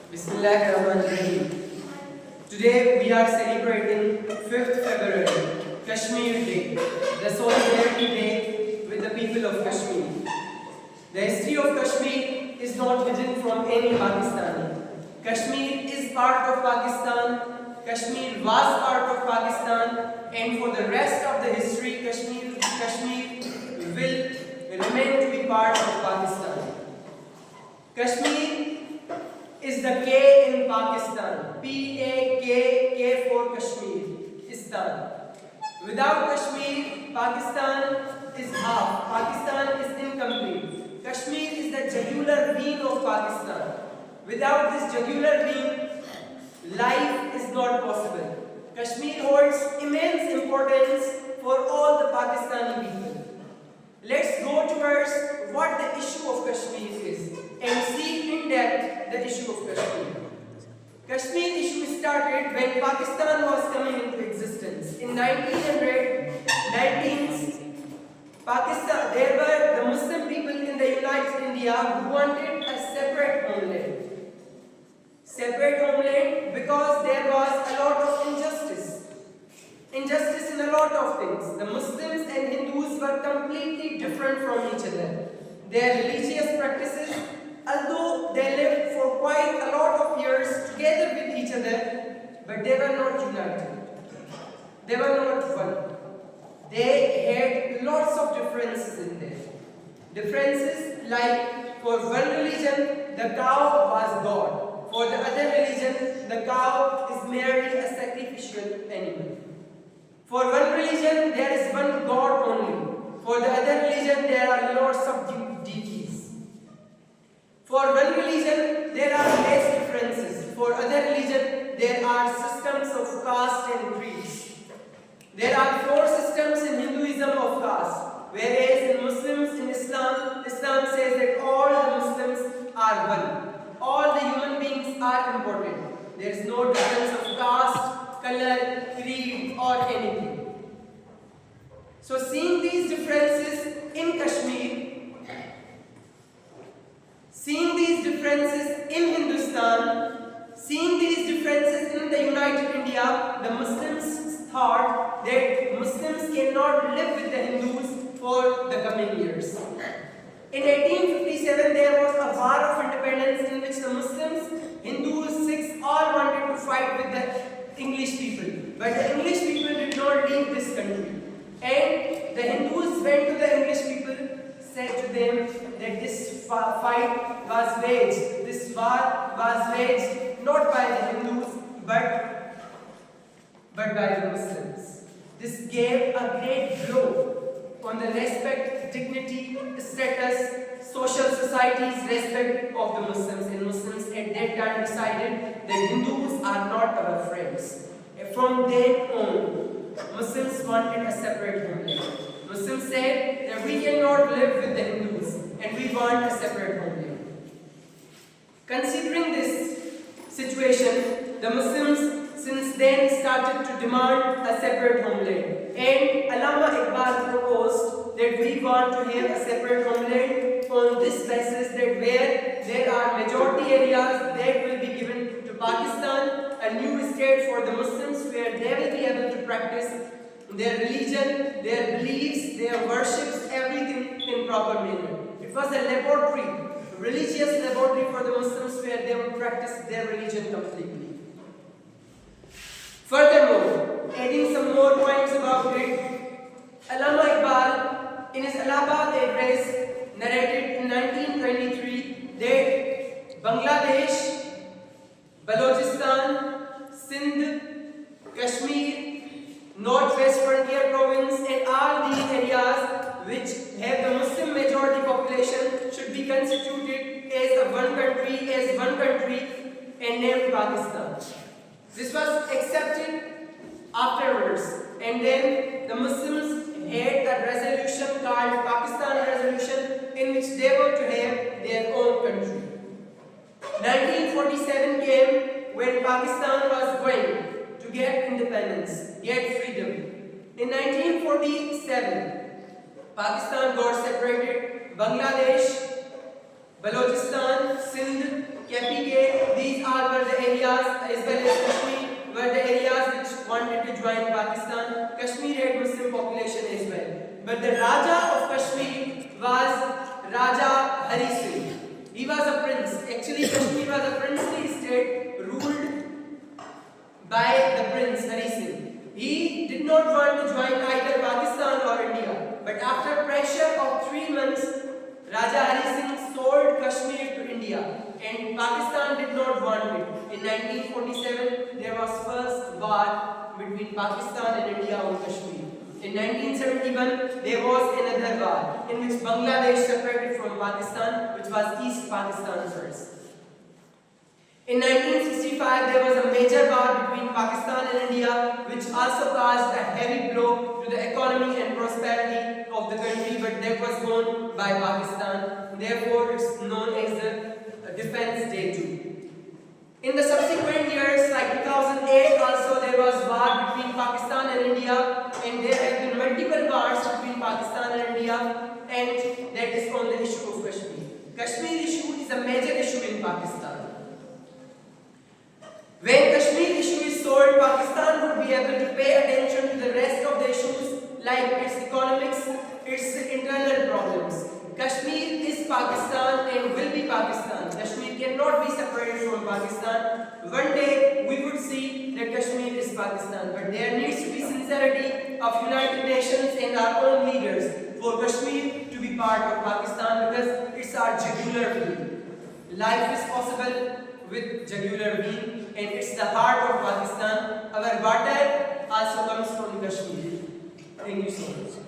Bismillahirrahmanirrahim. Today we are celebrating 5th February, Kashmir Day, the solidarity day with the people of Kashmir. The history of Kashmir is not hidden from any Pakistani. Kashmir is part of Pakistan, Kashmir was part of Pakistan, and for the rest of the history, Kashmir will remain to be part of Pakistan. Kashmir is the K in Pakistan. P-A-K for Kashmir. Istan. Without Kashmir, Pakistan is half. Pakistan is incomplete. Kashmir is the jugular vein of Pakistan. Without this jugular vein, life is not possible. Kashmir holds immense importance for all the Pakistani people. Let's go towards what the issue of Kashmir is and see in depth the issue of Kashmir. Kashmir issue started when Pakistan was coming into existence. In 1919, Pakistan, there were the Muslim people in the United India who wanted a separate homeland. Separate homeland because there was a lot of injustice. Injustice in a lot of things. The Muslims and Hindus were completely different from each other. Their religious practices, although they lived for quite a lot of years together with each other, but they were not united. They were not one. They had lots of differences in there. Differences like, for one religion, the cow was God. For the other religion, the cow is merely a sacrificial animal. For one religion, there is one God only. For the other religion, there are lots of deities. For one religion, there are less differences. For other religion, there are systems of caste and creeds. There are 4 systems in Hinduism of caste, whereas in Muslims, in Islam says that all the Muslims are one. All the human beings are important. There is no difference of caste, color, creed or anything. So seeing these differences in Kashmir, seeing these differences in Hindustan, seeing these differences in the United India, the Muslims thought that Muslims cannot live with the Hindus for the coming years. In 1857, there was a war of independence in which the Muslims, Hindus, Sikhs all wanted to fight with the English people. But the English people did not leave this country. And the Hindus went to the English people, said to them that this fight was waged, this war was waged not by the Hindus but by the Muslims. This gave a great blow on the respect, dignity, status, social society's respect of the Muslims. And Muslims at that time decided that Hindus are not our friends. From then on, Muslims wanted a separate homeland. Muslims said that we cannot live with the Hindus and we want a separate homeland. Considering this situation, the Muslims since then started to demand a separate homeland. And Allama Iqbal proposed that we want to have a separate homeland on this basis that where there are majority areas that will be given to Pakistan, a new state for the Muslims where they will be able to practice their religion, their beliefs, their worships, everything in proper manner. It was a laboratory, religious laboratory for the Muslims where they would practice their religion completely. Furthermore, adding some more points about it, Allama Iqbal in his Allahabad address narrated in 1923 that Bangladesh, Balochistan, Sindh, Kashmir, Northwest Frontier Province and all these areas which have the Muslim majority population should be constituted as one country and named Pakistan. This was accepted afterwards, and then the Muslims had a resolution called Pakistan Resolution in which they were to have their own country. 1947 came when Pakistan was going to get independence, get freedom. In 1947, Pakistan got separated. Bangladesh, Balochistan, Sindh, KPK, these are areas as well as Kashmir were the areas which wanted to join Pakistan. Kashmir had Muslim population as well. But the Raja of Kashmir was Raja Hari Singh. He was a prince. Actually, Kashmir was a princely state ruled by the prince Hari Singh. He did not want to join either Pakistan or India. But after pressure of 3 months, Raja Hari Singh sold Kashmir to India, and Pakistan did not want it. In 1947, there was first war between Pakistan and India on Kashmir. In 1971, there was another war in which Bangladesh separated from Pakistan, which was East Pakistan first. In 1965, there was a major war between Pakistan and India, which also caused a heavy blow to the economy and prosperity of the country, but that was won by Pakistan. Therefore, it's known as the Defense Day too. In the subsequent years, like 2008, also there was war between Pakistan and India, and there have been multiple wars between Pakistan and India, and that is on the issue of Kashmir. Kashmir issue is a major issue in Pakistan. When Kashmir issue is solved, Pakistan would be able to pay attention to the rest of the issues like its economics, its internal problems. Kashmir is Pakistan and will be Pakistan. Kashmir cannot be separated from Pakistan. One day we would see that Kashmir is Pakistan, but there needs to be sincerity of United Nations and our own leaders for Kashmir to be part of Pakistan, because it's our jugular vein. Life is possible with jugular vein, and it's the heart of Pakistan. Our water also comes from Kashmir. Thank you so much.